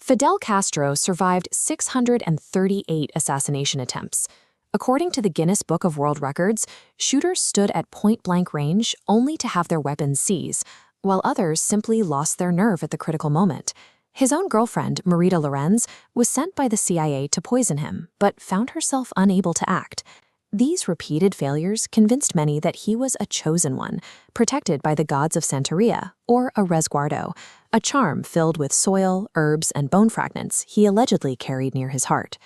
Fidel Castro survived 638 assassination attempts. According to the Guinness Book of World Records, shooters stood at point-blank range only to have their weapons seized, while others simply lost their nerve at the critical moment. His own girlfriend, Marita Lorenz, was sent by the CIA to poison him, but found herself unable to act. These repeated failures convinced many that he was a chosen one, protected by the gods of Santeria, or a resguardo, a charm filled with soil, herbs, and bone fragments he allegedly carried near his heart.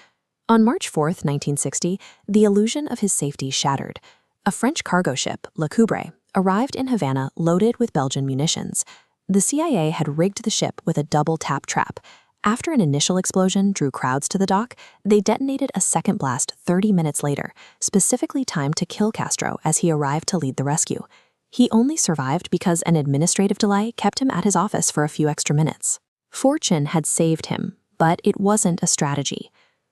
On March 4, 1960, the illusion of his safety shattered. A French cargo ship, Le Coubre, arrived in Havana loaded with Belgian munitions. The CIA had rigged the ship with a double-tap trap. After an initial explosion drew crowds to the dock, they detonated a second blast 30 minutes later, specifically timed to kill Castro as he arrived to lead the rescue. He only survived because an administrative delay kept him at his office for a few extra minutes. Fortune had saved him, but it wasn't a strategy.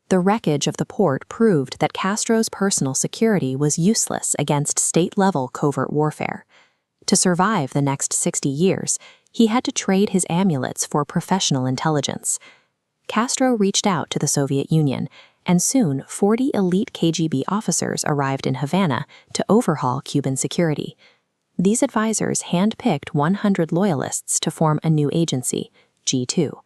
The wreckage of the port proved that Castro's personal security was useless against state-level covert warfare. To survive the next 60 years, he had to trade his amulets for professional intelligence. Castro reached out to the Soviet Union, and soon 40 elite KGB officers arrived in Havana to overhaul Cuban security. These advisors handpicked 100 loyalists to form a new agency, G2.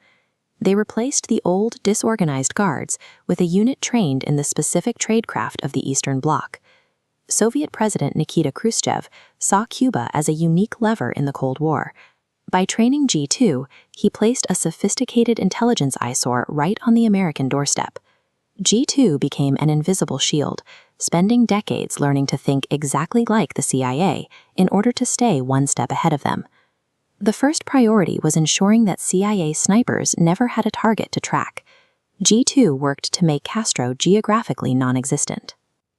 They replaced the old, disorganized guards with a unit trained in the specific tradecraft of the Eastern Bloc. Soviet President Nikita Khrushchev saw Cuba as a unique lever in the Cold War. By training G2, he placed a sophisticated intelligence eyesore right on the American doorstep. G2 became an invisible shield, spending decades learning to think exactly like the CIA in order to stay one step ahead of them. The first priority was ensuring that CIA snipers never had a target to track. G2 worked to make Castro geographically non-existent.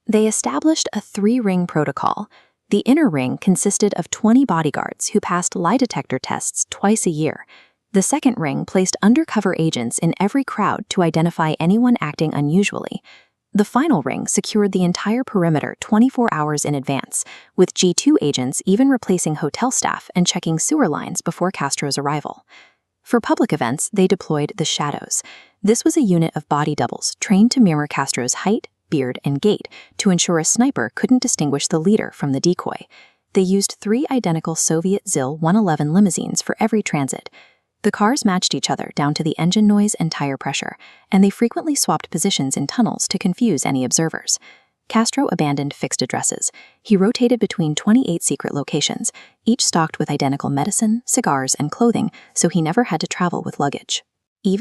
They established a 3-ring protocol. The inner ring consisted of 20 bodyguards who passed lie detector tests twice a year. The second ring placed undercover agents in every crowd to identify anyone acting unusually. The final ring secured the entire perimeter 24 hours in advance, with G2 agents even replacing hotel staff and checking sewer lines before Castro's arrival. For public events, they deployed the Shadows. This was a unit of body doubles trained to mirror Castro's height, beard, and gait to ensure a sniper couldn't distinguish the leader from the decoy. They used 3 identical Soviet ZIL 111 limousines for every transit. The cars matched each other down to the engine noise and tire pressure, and they frequently swapped positions in tunnels to confuse any observers. Castro abandoned fixed addresses. He rotated between 28 secret locations, each stocked with identical medicine, cigars, and clothing, so he never had to travel with luggage.